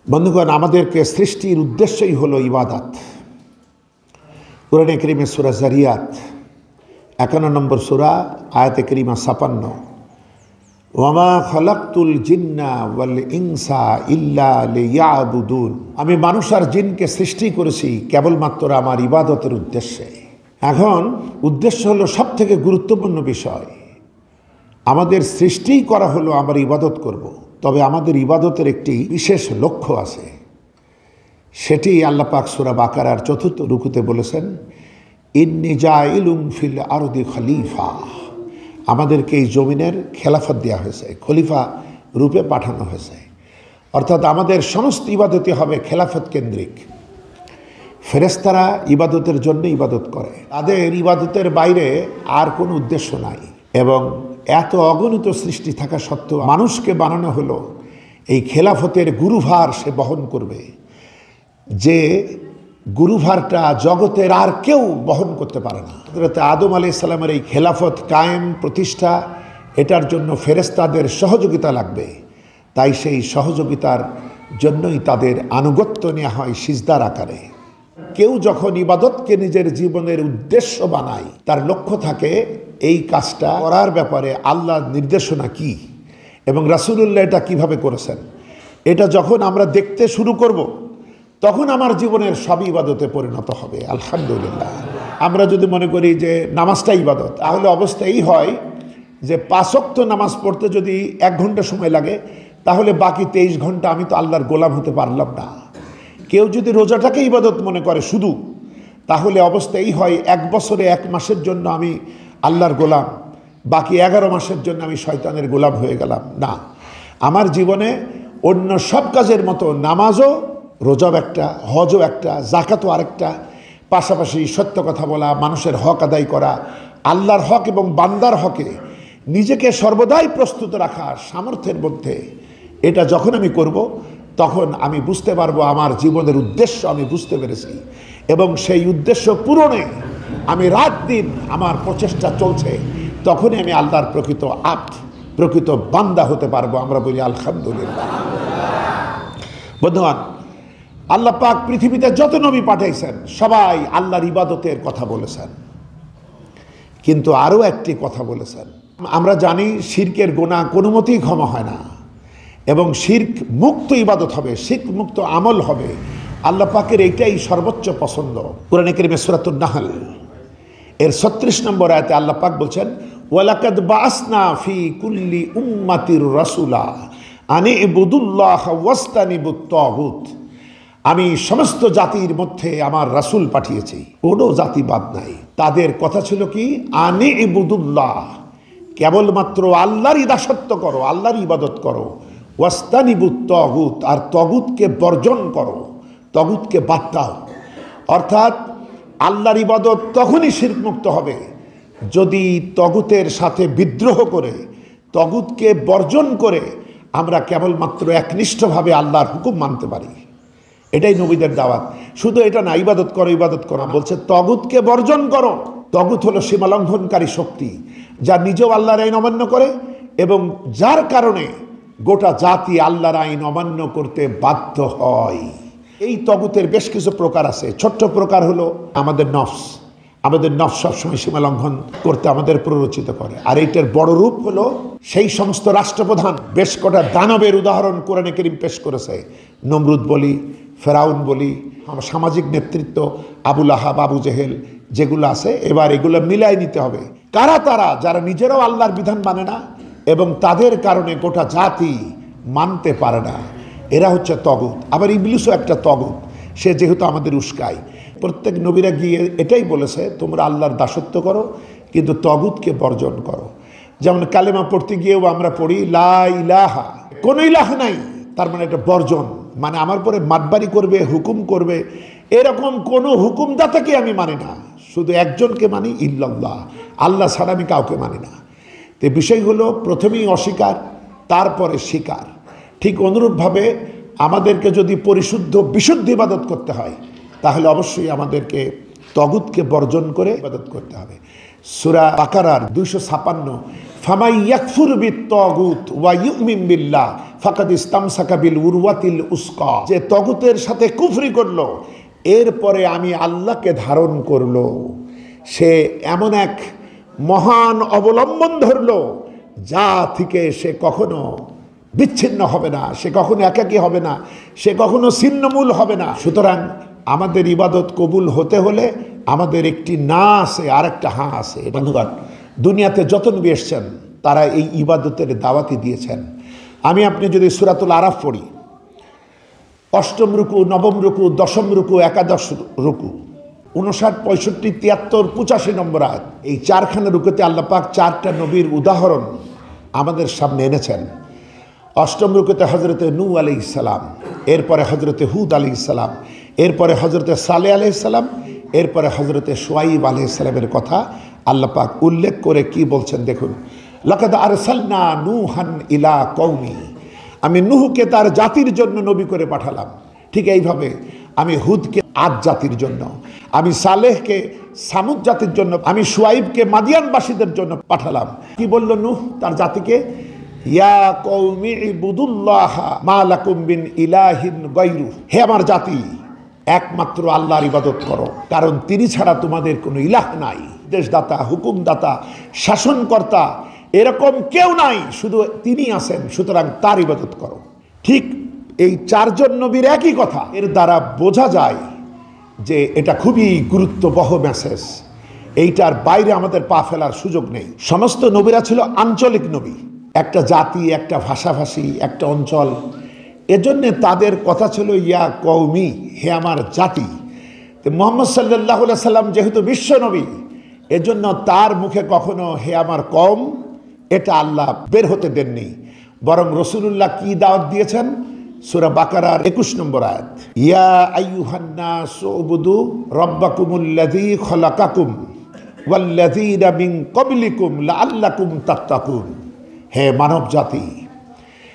বন্ধুগণ, আমাদেরকে সৃষ্টির উদ্দেশ্যই হলো ইবাদত। কুরআনে কারীমে সূরা যারিয়াত 51 নম্বর সূরা আয়াতে কারীমা 56, ওয়ামা খালাকতুল জিন্না ওয়াল ইনসা ইল্লা লিয়াবুদুন। আমি মানুষ আর জিনকে সৃষ্টি করেছি কেবলমাত্র আমার ইবাদতের উদ্দেশ্যে। এখন উদ্দেশ্য হলো সব থেকে গুরুত্বপূর্ণ বিষয়। আমাদের সৃষ্টি করা হলো আমার ইবাদত করব, তবে আমাদের ইবাদতের একটি বিশেষ লক্ষ্য আছে। সেটি আল্লাহ পাক সূরা বাকারার 4th রুকুতে বলেছেন, ইন্নী জাইলুম ফিল আরদি খলিফা। আমাদেরকে এই জমিনের খেলাফত দেওয়া হয়েছে, খলিফা রূপে পাঠানো হয়েছে। অর্থাৎ আমাদের সমস্ত ইবাদতই হবে খেলাফত কেন্দ্রিক। ফেরেশতারা ইবাদতের জন্য ইবাদত করে, তাদের ইবাদতের বাইরে আর কোনো উদ্দেশ্য নাই। এবং এত অগণিত সৃষ্টি থাকা সত্ত্বেও মানুষকে বানানো হলো এই খেলাফতের গুরুভার সে বহন করবে, যে গুরুভারটা জগতের আর কেউ বহন করতে পারে না। হযরত আদম আলাইহিস সালামের এই খেলাফত কায়েম প্রতিষ্ঠা, এটার জন্য ফেরেশতাদের সহযোগিতা লাগবে। তাই সেই সহযোগিতার জন্যই তাদের আনুগত্য নেওয়া হয় সিজদার আকারে। কেউ যখন ইবাদতকে নিজের জীবনের উদ্দেশ্য বানায়, তার লক্ষ্য থাকে এই কাজটা করার ব্যাপারে আল্লাহর নির্দেশনা কি এবং রাসূলুল্লাহ এটা কিভাবে করেছেন। এটা যখন আমরা দেখতে শুরু করব, তখন আমার জীবনের সব ইবাদতে পরিণত হবে। আলহামদুলিল্লাহ। আমরা যদি মনে করি যে নামাজটা ইবাদত, তাহলে অবস্থা এই হয় যে 5 ওয়াক্ত নামাজ পড়তে যদি 1 ঘন্টা সময় লাগে, তাহলে বাকি 23 ঘন্টা আমি তো আল্লাহর গোলাম হতে পারলাম না। কেউ যদি রোজাটাকে ইবাদত মনে করে শুধু, তাহলে অবস্থা এই হয় 1 বছরে 1 মাসের জন্য আমি আল্লাহর গোলাম, বাকি 11 মাসের জন্য আমি শয়তানের গোলাম হয়ে গেলাম। না, আমার জীবনে অন্য সব কাজের মতো নামাজও, রোজাও একটা, হজও একটা, জাকাতও আরেকটা, পাশাপাশি সত্য কথা বলা, মানুষের হক আদায় করা, আল্লাহর হক এবং বান্দার হকে নিজেকে সর্বদাই প্রস্তুত রাখা সামর্থ্যের মধ্যে, এটা যখন আমি করব, তখন আমি বুঝতে পারবো আমার জীবনের উদ্দেশ্য আমি বুঝতে পেরেছি এবং সেই উদ্দেশ্য পূরণে আমি রাত দিন আমার প্রচেষ্টা চলছে। তখনই আমি আল্লাহর প্রকৃত বান্দা হতে পারবো। আমরা বলি আলহামদুলিল্লাহ। বন্ধুগণ, আল্লাহ পাক পৃথিবীতে যত নবী পাঠাইছেন সবাই আল্লাহর ইবাদতের কথা বলেছেন, কিন্তু আরও একটি কথা বলেছেন। আমরা জানি শিরকের গুনাহ কোনো মতেই ক্ষমা হয় না এবং শিরক মুক্ত ইবাদত হবে, শিরক মুক্ত আমল হবে। আল্লাহ পাকের এইটাই সর্বোচ্চ পছন্দ। কুরআনে কারীমে সূরাতুন নাহল এর 36 নম্বর আয়াতে আল্লাহ পাক বলছেন, ওয়ালাকাদ বাআসনা ফি কুল্লি উম্মাতির রাসূলা আন ইবুদুল্লাহ ওয়াস্তানিবুত তাগুত। আমি সমস্ত জাতির মধ্যে আমার রাসূল পাঠিয়েছি, কোনো জাতি বাদ নাই। তাদের কথা ছিল কি, আন ইবুদুল্লাহ, কেবলমাত্র আল্লাহরই দাসত্ব করো, আল্লাহর ইবাদত করো, ওয়াস্তানিবুত তাগুত, আর তাগুতকে বর্জন করো, তাগুতকে বাদ দাও। অর্থাৎ আল্লাহর ইবাদত তখনই শিরক মুক্ত হবে যদি তাগুতের সাথে বিদ্রোহ করে, তাগুতকে বর্জন করে আমরা কেবলমাত্র একনিষ্ঠভাবে আল্লাহর হুকুম মানতে পারি। এটাই নবীদের দাওয়াত। শুধু এটা না, ইবাদত করো ইবাদত করো, বলছে তাগুতকে বর্জন করো। তাগুত হলো সীমালঙ্ঘনকারী শক্তি, যা নিজেও আল্লাহর আইন অমান্য করে এবং যার কারণে গোটা জাতি আল্লাহর আইন অমান্য করতে বাধ্য হয়। এই তাগুতের বেশ কিছু প্রকার আছে। ছোট্ট প্রকার হলো আমাদের নফস। আমাদের নফস সবসময় সীমা লঙ্ঘন করতে আমাদের প্ররোচিত করে। আর এইটার বড় রূপ হলো সেই সমস্ত রাষ্ট্রপ্রধান, বেশ কটা দানবের উদাহরণ কোরআনে কারীম পেশ করেছে। নমরুদ বলি, ফেরাউন বলি, সামাজিক নেতৃত্ব আবুল আহাব, আবু জেহেল যেগুলো আছে, এবার এগুলো মিলাই নিতে হবে। কারা তারা? যারা নিজেরাও আল্লাহর বিধান মানে না এবং তাদের কারণে গোটা জাতি মানতে পারে না, এরা হচ্ছে তাগুত। আবার ইবলিসও একটা তাগুত, সে যেহেতু আমাদের উস্কায়। প্রত্যেক নবীরা গিয়ে এটাই বলেছে, তোমরা আল্লাহর দাসত্ব করো কিন্তু তাগুতকে বর্জন করো। যেমন কালেমা পড়তে গিয়েও আমরা পড়ি লা ইলাহা, কোনো ইলাহ নাই, তার মানে এটা বর্জন, মানে আমার পরে মাতবারি করবে, হুকুম করবে, এরকম কোনো হুকুমদাতাকে আমি মানি না, শুধু একজনকে মানি, ইল্লাল্লাহ, আল্লাহ ছাড়া আমি কাউকে মানি না। তো বিষয় হলো প্রথমেই অস্বীকার, তারপরে স্বীকার। ঠিক অনুরূপভাবে আমাদেরকে যদি বিশুদ্ধ ইবাদত করতে হয়, তাহলে অবশ্যই আমাদেরকে তাগুতকে বর্জন করে ইবাদত করতে হবে। সূরা বাকারার 256 ফামাই ইয়াকফুর বিত-তাগুত ওয়া ইউমিন বিল্লাহ ফাকাদ ইসতামসাকা বিল উরওয়াতিল উসকা, যে তাগুতের সাথে কুফরি করলো এরপরে আমি আল্লাহকে ধারণ করলো, সে এমন এক মহান অবলম্বন ধরলো যা থেকে সে কখনো বিচ্ছিন্ন হবে না, সে কখনো একাকী হবে না, সে কখনো ছিন্নমূল হবে না। সুতরাং আমাদের ইবাদত কবুল হতে হলে আমাদের একটি না আছে আর একটা হা আছে। বন্ধুগণ, দুনিয়াতে যত নবী এসেছেন তারা এই ইবাদতের দাওয়াতি দিয়েছেন। আমি আপনি যদি সূরাতুল আরাফ পড়ি, অষ্টম রুকু, নবম রুকু, দশম রুকু, একাদশ রুকু, 59, 65, 73, 85 নম্বর আয়াত, এই চারখানা রুকুতে আল্লাহ পাক চারটা নবীর উদাহরণ আমাদের সামনে এনেছেন। অষ্টম রুকুতে হজরতে নূহ আলাইহিস সালাম, এরপরে হজরতে হুদ আলাইহিস সালাম, এরপরে হজরতে সালেহ আলাইহিস সালাম, এরপরে হজরতে শুআইব আলাইহিস সালামের কথা আল্লাহ পাক উল্লেখ করে কি বলছেন দেখুন। লাকাদ আরসালনা নূহান ইলা কওমি, আমি নূহকে তার জাতির জন্য নবী করে পাঠালাম। ঠিক এইভাবে আমি হুদকে আদ জাতির জন্য, আমি সালেহকে সামুদ জাতির জন্য, আমি শুআইবকে মাদিয়ানবাসীদের জন্য পাঠালাম। কি বলল নূহ তার জাতিকে? ইয়া কওমি ইবুদুল্লাহ মা লাকুম মিন ইলাহিন গায়রু, হে আমার জাতি, একমাত্র আল্লাহর ইবাদত করো, কারণ তিনি ছাড়া তোমাদের কোনো ইলাহ নাই, দেশদাতা, হুকুমদাতা, শাসনকর্তা এরকম কেউ নাই, শুধু তিনি আছেন, সুতরাং তার ইবাদত করো। ঠিক এই চারজন নবীর একই কথা। এর দ্বারা বোঝা যায় যে এটা খুবই গুরুত্ববহ মেসেজ, এইটার বাইরে আমাদের পা ফেলার সুযোগ নেই। সমস্ত নবীরা ছিল আঞ্চলিক নবী, একটা জাতি, একটা ভাষাভাষী, একটা অঞ্চল, এজন্যে তাদের কথা ছিল ইয়া কওমি, হে আমার জাতি। মুহাম্মদ সাল্লাল্লাহু আলাইহি সাল্লাম যেহেতু বিশ্ব নবী, এজন্য তার মুখে কখনো হে আমার কওম এটা আল্লাহ বের হতে দেননি, বরং রাসূলুল্লাহ কি দাওয়াত দিয়েছেন? সূরা বাকারার 21 নম্বর আয়াত, ইয়া আইয়ুহান নাস উবুদু রাব্বাকুমুল্লাযী খলাকাকুম ওয়াল্লাযীনা মিন ক্বাবলিকুম লাআল্লাকুম তাত্তাকুন, হে মানব জাতি,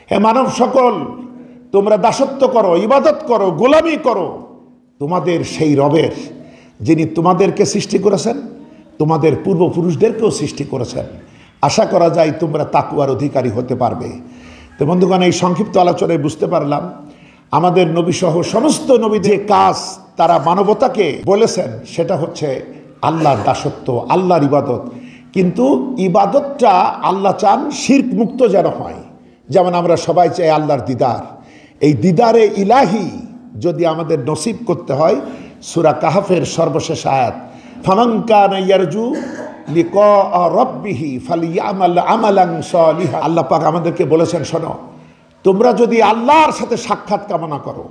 হে মানব সকল, তোমরা দাসত্ব করো, ইবাদত করো, গোলামি করো তোমাদের সেই রবের, যিনি তোমাদেরকে সৃষ্টি করেছেন, তোমাদের পূর্বপুরুষদেরকেও সৃষ্টি করেছেন। আশা করা যায় তোমরা তাকওয়ার অধিকারী হতে পারবে। তো বন্ধুগণ, এই সংক্ষিপ্ত আলোচনায় বুঝতে পারলাম আমাদের নবীসহ সমস্ত নবী যে কাজ তারা মানবতাকে বলেছেন সেটা হচ্ছে আল্লাহর দাসত্ব, আল্লাহর ইবাদত। কিন্তু ইবাদতটা আল্লাহ চান শিরক মুক্ত যেন হয়। যেমন আমরা সবাই চাই আল্লাহর দিদার, এই দিদারে ইলাহি যদি আমাদের নসিব করতে হয়, সূরা কাহফের সর্বশেষ আয়াত, ফামান কানা ইয়ারজু লিকা রাব্বিহি ফালিয়ামাল আমালান সালিহা, আল্লাহ পাক আমাদেরকে বলেছেন, শোনো, তোমরা যদি আল্লাহর সাথে সাক্ষাৎ কামনা করো,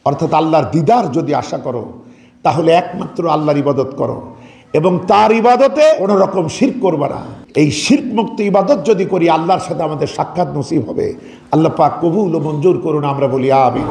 অর্থাৎ আল্লাহর দিদার যদি আশা করো, তাহলে একমাত্র আল্লাহর ইবাদত করো এবং তার ইবাদতে কোনো রকম শিরক করবে না। এই শিরক মুক্ত ইবাদত যদি করি, আল্লাহর সাথে আমাদের সাক্ষাৎ নসিব হবে। আল্লাহ পাক কবুল ও মঞ্জুর করুন, আমরা বলি আমিন।